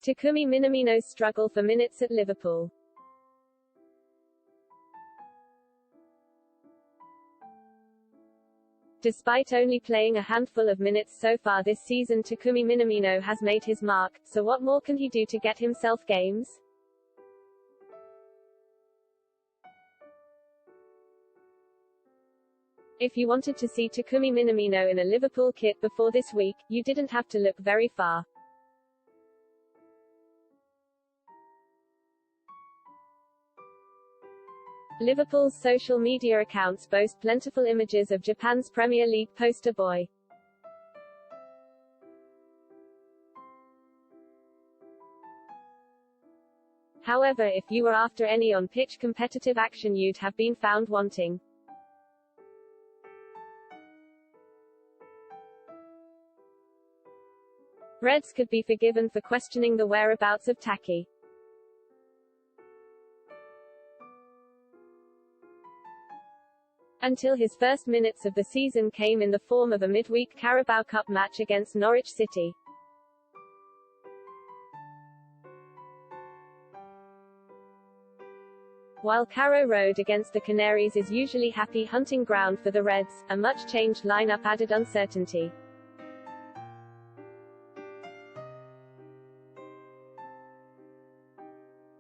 Takumi Minamino's struggle for minutes at Liverpool. Despite only playing a handful of minutes so far this season, Takumi Minamino has made his mark, so what more can he do to get himself games? If you wanted to see Takumi Minamino in a Liverpool kit before this week, you didn't have to look very far. Liverpool's social media accounts boast plentiful images of Japan's Premier League poster boy. However, if you were after any on-pitch competitive action, you'd have been found wanting. Reds could be forgiven for questioning the whereabouts of Taki. Until his first minutes of the season came in the form of a midweek Carabao Cup match against Norwich City. While Carrow Road against the Canaries is usually happy hunting ground for the Reds, a much-changed lineup added uncertainty.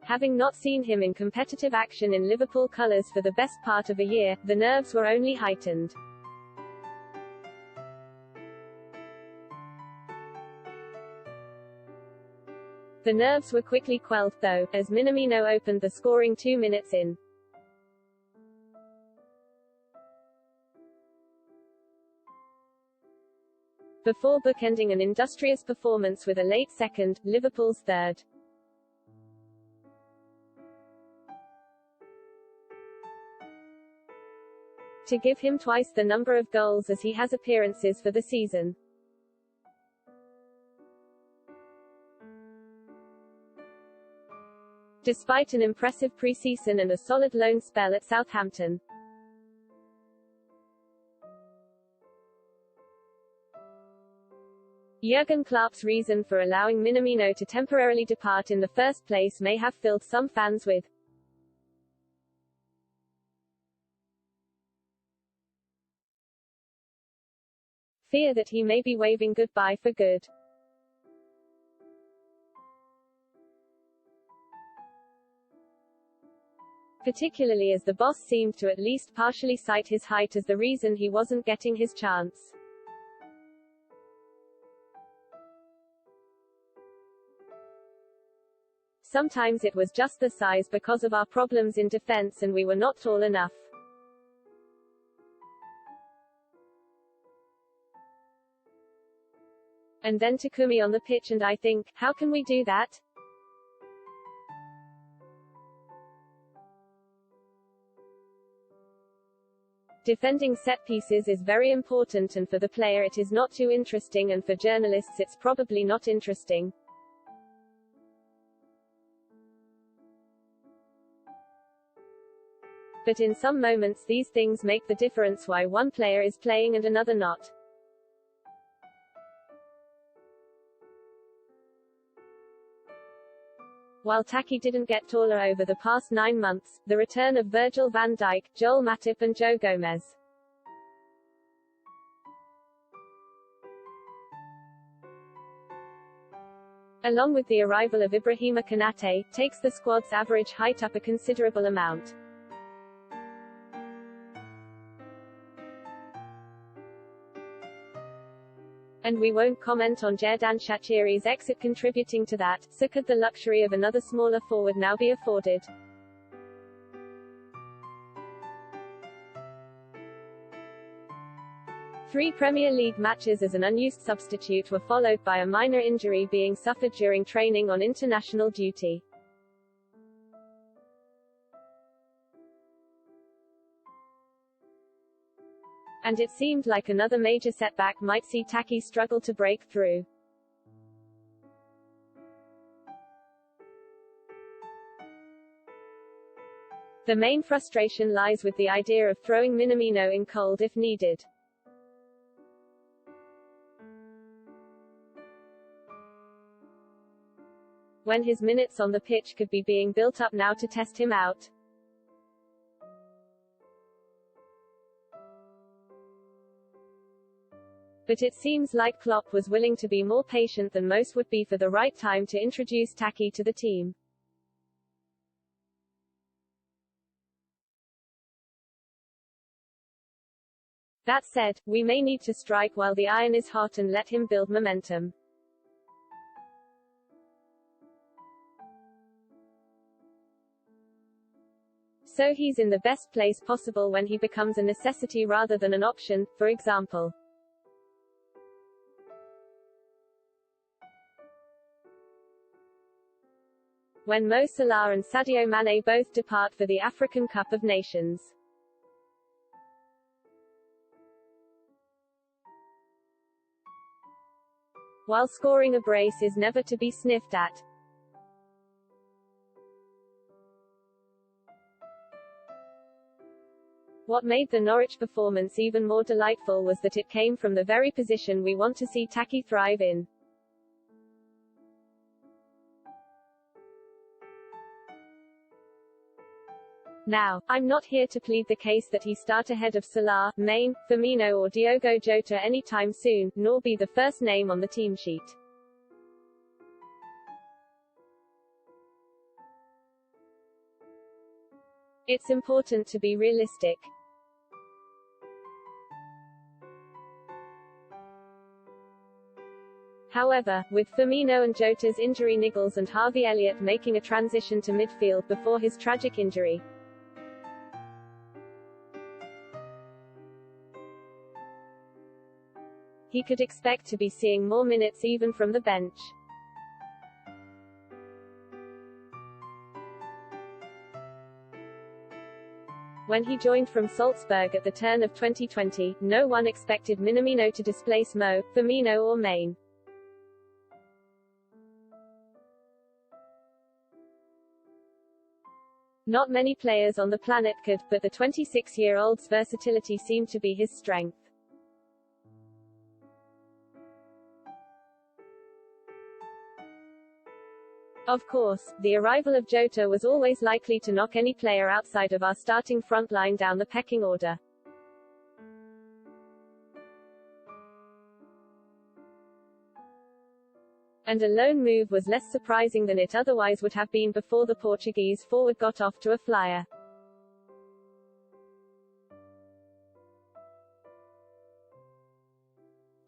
Having not seen him in competitive action in Liverpool colours for the best part of a year, the nerves were only heightened. The nerves were quickly quelled, though, as Minamino opened the scoring 2 minutes in. Before bookending an industrious performance with a late second, Liverpool's third. To give him twice the number of goals as he has appearances for the season. Despite an impressive pre-season and a solid loan spell at Southampton. Jurgen Klopp's reason for allowing Minamino to temporarily depart in the first place may have filled some fans with fear that he may be waving goodbye for good. Particularly as the boss seemed to at least partially cite his height as the reason he wasn't getting his chance. Sometimes it was just the size because of our problems in defense and we were not tall enough. And then Takumi on the pitch and I think, how can we do that? Defending set pieces is very important, and for the player it is not too interesting, and for journalists it's probably not interesting. But in some moments these things make the difference, why one player is playing and another not. While Taki didn't get taller over the past 9 months, the return of Virgil van Dijk, Joel Matip and Joe Gomez, along with the arrival of Ibrahima Konate, takes the squad's average height up a considerable amount. And we won't comment on Xherdan Shaqiri's exit contributing to that, so could the luxury of another smaller forward now be afforded? Three Premier League matches as an unused substitute were followed by a minor injury being suffered during training on international duty. And it seemed like another major setback might see Taki struggle to break through. The main frustration lies with the idea of throwing Minamino in cold if needed. when his minutes on the pitch could be being built up now to test him out. But it seems like Klopp was willing to be more patient than most would be for the right time to introduce Taki to the team. That said, we may need to strike while the iron is hot and let him build momentum. So he's in the best place possible when he becomes a necessity rather than an option, for example. When Mo Salah and Sadio Mane both depart for the African Cup of Nations. While scoring a brace is never to be sniffed at. What made the Norwich performance even more delightful was that it came from the very position we want to see Taki thrive in. Now, I'm not here to plead the case that he start ahead of Salah, Mane, Firmino or Diogo Jota anytime soon, nor be the first name on the team sheet. It's important to be realistic. However, with Firmino and Jota's injury niggles and Harvey Elliott making a transition to midfield before his tragic injury, he could expect to be seeing more minutes even from the bench. When he joined from Salzburg at the turn of 2020, no one expected Minamino to displace Mo, Firmino or Mane. Not many players on the planet could, but the 26-year-old's versatility seemed to be his strength. Of course, the arrival of Jota was always likely to knock any player outside of our starting front line down the pecking order. And a loan move was less surprising than it otherwise would have been before the Portuguese forward got off to a flyer.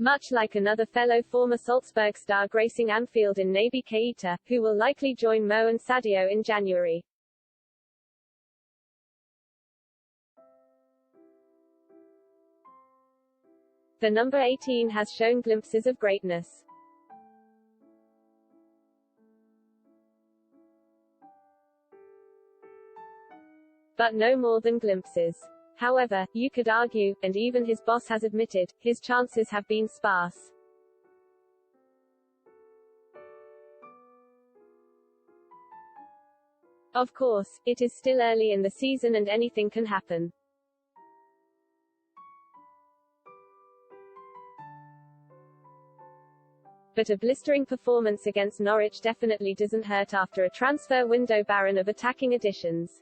Much like another fellow former Salzburg star gracing Anfield in Naby Keita, who will likely join Mo and Sadio in January. The number 18 has shown glimpses of greatness. But no more than glimpses. However, you could argue, and even his boss has admitted, his chances have been sparse. Of course, it is still early in the season and anything can happen. But a blistering performance against Norwich definitely doesn't hurt after a transfer window barren of attacking additions.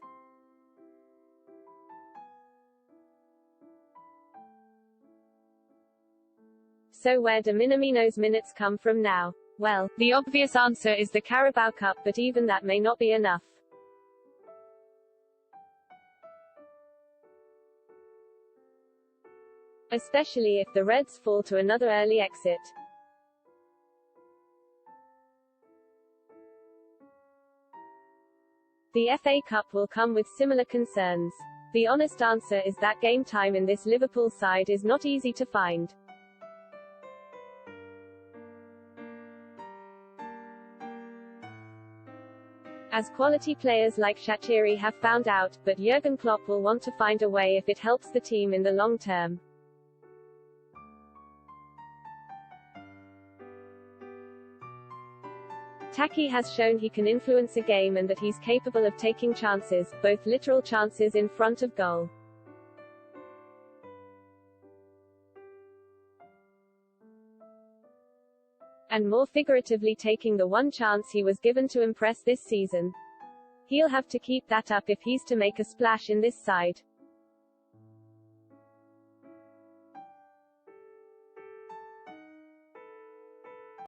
So where do Minamino's minutes come from now? Well, the obvious answer is the Carabao Cup, but even that may not be enough. Especially if the Reds fall to another early exit. The FA Cup will come with similar concerns. The honest answer is that game time in this Liverpool side is not easy to find. As quality players like Shaqiri have found out, but Jurgen Klopp will want to find a way if it helps the team in the long term. Taki has shown he can influence a game and that he's capable of taking chances, both literal chances in front of goal. and more figuratively taking the one chance he was given to impress this season. He'll have to keep that up if he's to make a splash in this side.